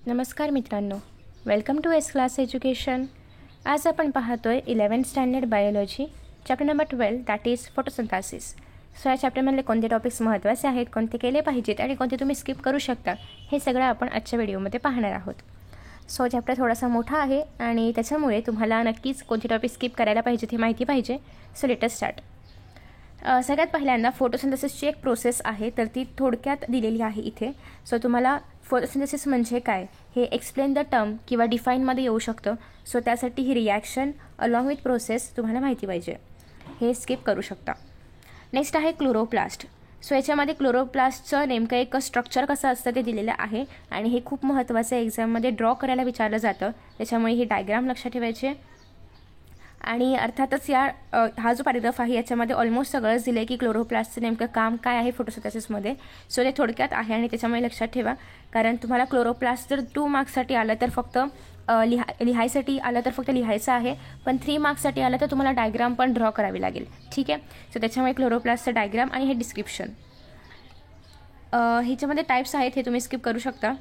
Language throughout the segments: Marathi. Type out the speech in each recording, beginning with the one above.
नमस्कार मित्रांनो, welcome to S class education. आज आपण पाहतोय 11th standard biology chapter number 12 that is photosynthesis. So या चॅप्टरमधले कोणते टॉपिक्स महत्त्वाचे आहेत, कोणते केले पाहिजेत आणि कोणते तुम्ही स्किप करू शकता, हे सगळं आपण आजच्या व्हिडिओमध्ये पाहणार आहोत. सो चॅप्टर थोडासा मोठा आहे आणि त्याच्यामुळे तुम्हाला नक्कीच कोणते टॉपिक स्किप करायला पाहिजेत हे माहिती पाहिजे. So let us start. सगळ्यात पहिल्यांदा फोटोसिंथेसिसची एक प्रोसेस आहे, तर ती थोडक्यात दिलेली आहे इथे. सो तुम्हाला फोटोसिंथेसिस म्हणजे काय हे एक्सप्लेन द टर्म किंवा डिफाईनमध्ये येऊ शकतं. सो त्यासाठी ही रिॲक्शन अलॉंग विथ प्रोसेस तुम्हाला माहिती पाहिजे, हे स्किप करू शकता. नेक्स्ट आहे क्लोरोप्लास्ट. सो याच्यामध्ये क्लोरोप्लास्टचं नेमकं एक स्ट्रक्चर कसं असतं ते दिलेलं आहे आणि हे खूप महत्त्वाचं एक्झाममध्ये ड्रॉ करायला विचारलं जातं, त्याच्यामुळे ही डायग्राम लक्षात ठेवायची. आणि अर्थातच हा जो पॅराग्राफ आहे याच्यामध्ये ऑलमोस्ट सगळंच दिलं आहे की क्लोरोप्लास्टचं नेमकं काम काय आहे फोटोसिंथेसिसमध्ये. सो ते थोडक्यात आहे आणि त्याच्यामुळे लक्षात ठेवा, कारण तुम्हाला क्लोरोप्लास्ट जर 2 मार्क्ससाठी आलं तर फक्त लिहायसाठी आलं तर फक्त लिहायचं आहे, पण 3 मार्क्ससाठी आलं तर तुम्हाला डायग्राम पण ड्रॉ करावी लागेल. ठीक आहे. सो त्याच्यामुळे क्लोरोप्लास्टचं डायग्राम आणि हे डिस्क्रिप्शन. ह्याच्यामध्ये टाईप्स आहेत, हे तुम्ही स्किप करू शकता.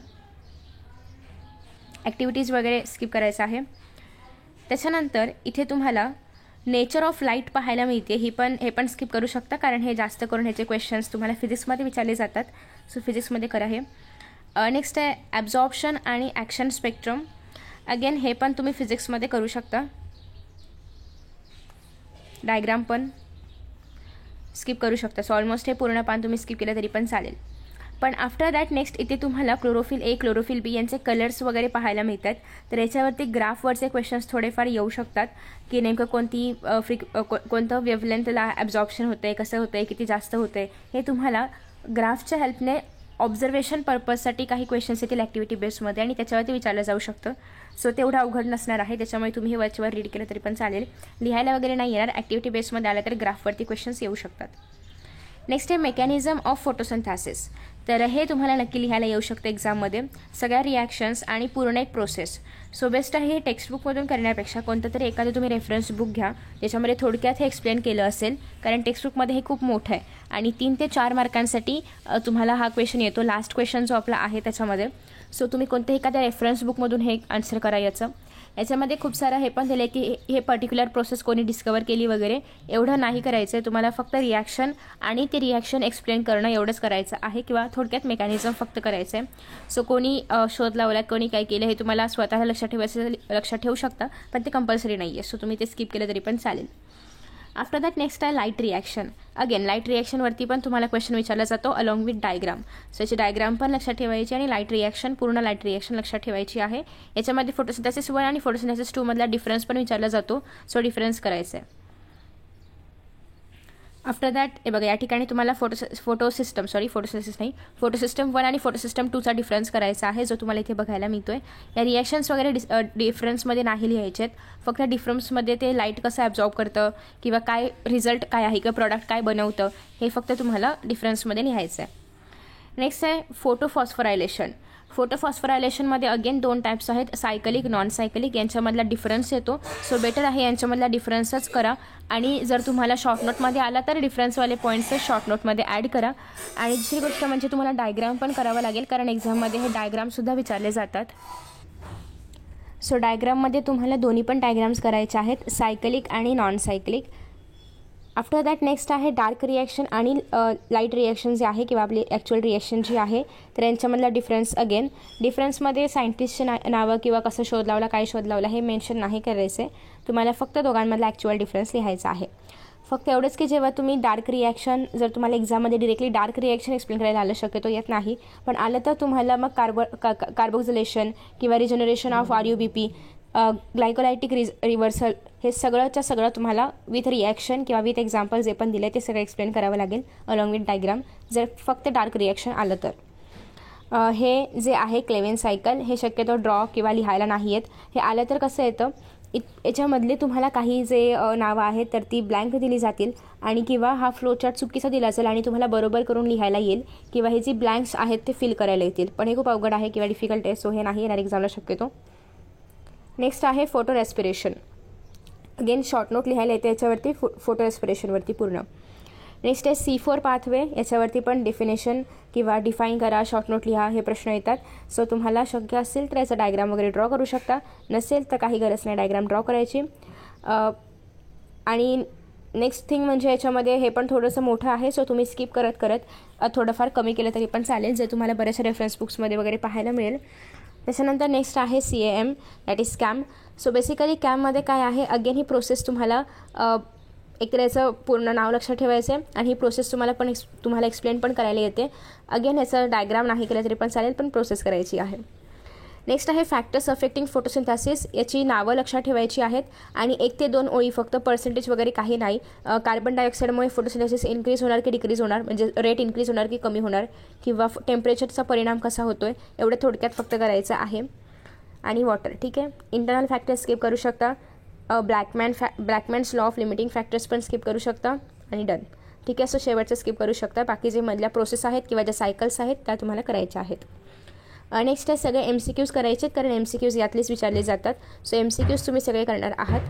ॲक्टिव्हिटीज वगैरे स्किप करायचं आहे. त्याच्यानंतर इथे तुम्हाला नेचर ऑफ लाईट पाहायला मिळते, हे पण स्किप करू शकता, कारण हे जास्त करून ह्याचे क्वेश्चन्स तुम्हाला फिजिक्समध्ये विचारले जातात. सो फिजिक्समध्ये करा हे. नेक्स्ट आहे ॲब्झॉर्प्शन आणि ॲक्शन स्पेक्ट्रम. अगेन हे पण तुम्ही फिजिक्समध्ये करू शकता. डायग्राम पण स्किप करू शकता. सो ऑलमोस्ट हे पूर्ण पान तुम्ही स्किप केलं तरी पण चालेल. पण आफ्टर दॅट नेक्स्ट इथे तुम्हाला क्लोरोफिल ए क्लोरोफिल बी यांचे कलर्स वगैरे पाहायला मिळतात. तर याच्यावरती ग्राफवरचे क्वेश्चन्स थोडेफार येऊ शकतात की नेमकं कोणतं वेव्हलेंथला ॲब्झॉर्प्शन होतं आहे, कसं होतं आहे, किती जास्त होतं आहे, हे तुम्हाला ग्राफच्या हेल्पने ऑब्झर्वेशन पर्पजसाठी काही क्वेश्चन्स येतील ॲक्टिव्हिटी बेसमध्ये आणि त्याच्यावरती विचारलं जाऊ शकतं. सो तेवढं अवघड नसणार आहे, त्याच्यामुळे तुम्ही हे वरच्यावर रीड केलं तरी पण चालेल. लिहायला वगैरे नाही येणार. ॲक्टिव्हिटी बेसमध्ये आलं तर ग्राफवरती क्वेश्चन्स येऊ शकतात. नेक्स्ट आहे मेकॅनिझम ऑफ फोटोसिंथेसिस. तर हे तुम्हाला नक्की लिहायला येऊ शकतं एक्झाममध्ये. सगळ्या रिॲक्शन्स आणि पूर्ण एक प्रोसेस. सो बेस्ट आहे हे टेक्स्टबुकमधून करण्यापेक्षा कोणतं तरी एखादं तुम्ही रेफरन्स बुक घ्या, ज्याच्यामध्ये थोडक्यात हे एक्सप्लेन केलं असेल, कारण टेक्स्टबुकमध्ये हे खूप मोठं आहे आणि 3 ते 4 मार्कांसाठी तुम्हाला हा क्वेश्चन येतो. लास्ट क्वेश्चन जो आपला आहे त्याच्यामध्ये. सो तुम्ही कोणत्याही एखाद्या रेफरन्स बुकमधून हे आन्सर करा. याच्यामध्ये खूप सारं हे पण दिलं आहे की हे पर्टिक्युलर प्रोसेस कोणी डिस्कवर केली वगैरे, एवढं नाही करायचं आहे. तुम्हाला फक्त रिॲक्शन आणि ते रिॲक्शन एक्सप्लेन करणं एवढंच करायचं आहे, किंवा थोडक्यात मेकॅनिझम फक्त करायचं आहे. सो कोणी शोध लावला, कोणी काय केलं हे तुम्हाला स्वतःला लक्षात ठेवू शकता, पण ते कंपल्सरी नाही आहे. सो तुम्ही ते स्किप केलं तरी पण चालेल. आफ्टर दॅट नेक्स्ट आहे लाईट रिॲक्शन. अगेन लाईट रिॲक्शनवरती पण तुम्हाला क्वेश्चन विचारला जातो अलॉंग विथ डायग्राम. सो याची डायग्राम पण लक्षात ठेवायची आणि लाईट रिॲक्शन, पूर्ण लाईट रिॲक्शन लक्षात ठेवायची आहे. याच्यामध्ये फोटोसिंथेसिस 1 आणि फोटोसिंथेसिस 2 मधला डिफरन्स पण विचारला जातो. सो डिफरन्स करायचा आहे. आफ्टर दॅट हे बघा, या ठिकाणी तुम्हाला फोटोसिस्टम 1 आणि फोटोसिस्टम 2चा डिफरन्स करायचा आहे, जो तुम्हाला इथे बघायला मिळतोय. या रिॲक्शन्स वगैरे डिफरन्समध्ये नाही लिहायचे आहेत. फक्त डिफरन्समध्ये ते लाईट कसं ॲब्झॉर्ब करतं किंवा काय रिझल्ट काय आहे किंवा प्रॉडक्ट काय बनवतं, हे फक्त तुम्हाला डिफरन्समध्ये लिहायचं आहे. नेक्स्ट आहे फोटोफॉस्फोरायलेशन. फोटोफॉस्फोरायलेशनमध्ये अगेन 2 टाईप्स आहेत, सायकलिक, नॉन सायकलिक. यांच्यामधला डिफरन्स येतो. सो बेटर आहे यांच्यामधला डिफरन्सच करा, आणि जर तुम्हाला शॉर्ट नोटमध्ये आला तर डिफरन्सवाले पॉईंट्सच शॉर्ट नोटमध्ये ॲड करा. आणि दुसरी गोष्ट म्हणजे तुम्हाला डायग्राम पण करावं लागेल, कारण एक्झाममध्ये हे डायग्रामसुद्धा विचारले जातात. सो डायग्राममध्ये तुम्हाला दोन्ही पण डायग्राम्स करायचे आहेत, सायकलिक आणि non cyclic. After that next आहे डार्क रिॲक्शन आणि लाईट रिॲक्शन जे आहे, किंवा आपली ॲक्च्युअल रिॲक्शन जी आहे, तर यांच्यामधला डिफरन्स. अगेन डिफरन्समध्ये सायंटिस्टचे नावं किंवा कसं शोध लावला, काय शोध लावला हे मेन्शन नाही करायचं आहे. तुम्हाला फक्त दोघांमधला ॲक्च्युअल डिफरन्स लिहायचा आहे. फक्त एवढंच की जेव्हा तुम्ही डार्क रिॲक्शन, जर तुम्हाला एक्झाममध्ये डिरेक्टली डार्क रिॲक्शन एक्सप्लेन करायला आलं, शक्यतो येत नाही, पण आलं तर तुम्हाला मग कार्बोक्सिलेशन किंवा रिजनरेशन ऑफ RUBP, ग्लायकोलायटिक रिव्हर्सल, हे सगळंच्या सगळं तुम्हाला विथ रिॲक्शन किंवा विथ एक्झाम्पल जे पण दिले ते सगळं एक्सप्लेन करावं लागेल अलॉंग विथ डायग्राम, जर फक्त डार्क रिॲक्शन आलं तर. हे जे आहे क्लेवेन सायकल, हे शक्यतो ड्रॉ किंवा लिहायला नाही येत. हे आलं तर कसं येतं, याच्यामधले तुम्हाला काही जे नावं आहेत तर ती ब्लँक दिली जातील, आणि किंवा हा फ्लोचार्ट चुकीचा दिला असेल आणि तुम्हाला बरोबर करून लिहायला येईल, किंवा हे जी ब्लँक्स आहेत ते फिल करायला येतील. पण हे खूप अवघड आहे किंवा डिफिकल्ट आहे, सो हे नाही येणार एक्झामला शक्यतो. नेक्स्ट आहे photo respiration. Again short note लिहायला येते याच्यावरती, फोटो रेस्पिरेशनवरती पूर्ण. नेक्स्ट आहे C4 पाथवे. याच्यावरती पण डेफिनेशन किंवा डिफाईन करा, शॉर्ट नोट लिहा हे प्रश्न येतात. सो तुम्हाला शक्य असेल तर याचा डायग्राम वगैरे ड्रॉ करू शकता, नसेल तर काही गरज नाही डायग्राम ड्रॉ करायची. आणि नेक्स्ट थिंग म्हणजे याच्यामध्ये हे पण थोडंसं मोठं आहे, सो तुम्ही स्किप करत करत थोडंफार कमी केलं तरी पण चालेल, जे तुम्हाला बऱ्याचशा रेफरन्स बुक्समध्ये वगैरे पाहायला मिळेल. त्याच्यानंतर नेक्स्ट आहे CAM, that is CAM. So basically कॅममध्ये काय आहे, अगेन ही प्रोसेस तुम्हाला एक तर याचं पूर्ण नाव लक्षात ठेवायचं आहे आणि ही प्रोसेस तुम्हाला एक्सप्लेन पण करायला येते. अगेन ह्याचं डायग्राम नाही केलं तरी पण चालेल, पण प्रोसेस करायची आहे. नेक्स्ट आहे फॅक्टर्स अफेक्टिंग फोटोसिंथेसिस. याची नावं लक्षात ठेवायची आहेत आणि 1 ते 2 ओळी फक्त, पर्सेंटेज वगैरे काही नाही. कार्बन डायऑक्साईडमुळे फोटोसिंथेसिस इन्क्रीज होणार की डिक्रीज होणार, म्हणजे रेट इन्क्रीज होणार की कमी होणार, किंवा टेम्परेचरचा परिणाम कसा होतो आहे, एवढं थोडक्यात फक्त करायचं आहे. आणि वॉटर. ठीक आहे. इंटरनल फॅक्टर्स स्किप करू शकता. ब्लॅकमॅन्स लॉ ऑफ लिमिटिंग फॅक्टर्स पण स्किप करू शकता आणि डन. ठीक आहे. सो शेवटचं स्किप करू शकता. बाकी जे मधल्या प्रोसेस आहेत किंवा ज्या सायकल्स आहेत त्या तुम्हाला करायच्या आहेत. नेक्स्ट आहे सगळे MCQs करायचे आहेत, कारण MCQs यातलेच विचारले जातात. सो MCQs तुम्ही सगळे करणार आहात.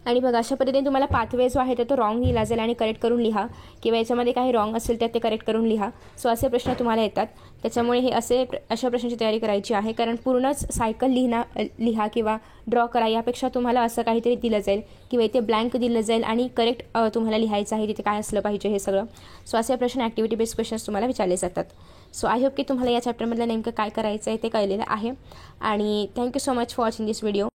आणि बघा अशा पद्धतीने तुम्हाला पाथवे जो आहे तो रॉंग लिहिला जाईल आणि करेक्ट करून लिहा, किंवा याच्यामध्ये काही रॉंग असेल तर ते करेक्ट करून लिहा. सो असे प्रश्न तुम्हाला येतात. त्याच्यामुळे हे अशा प्रश्नांची तयारी करायची आहे, कारण पूर्णच सायकल लिहा किंवा ड्रॉ करा, यापेक्षा तुम्हाला असं काहीतरी दिलं जाईल किंवा इथे ब्लँक दिलं जाईल आणि करेक्ट तुम्हाला लिहायचं आहे तिथे काय असलं पाहिजे हे सगळं. सो असे प्रश्न ॲक्टिव्हिटी बेस्ड क्वेश्चन्स तुम्हाला विचारले जातात. सो आय होप की तुम्हाला या चॅप्टरमधलं नेमकं काय करायचं आहे ते कळलेलं आहे. आणि thank you so much for watching this video.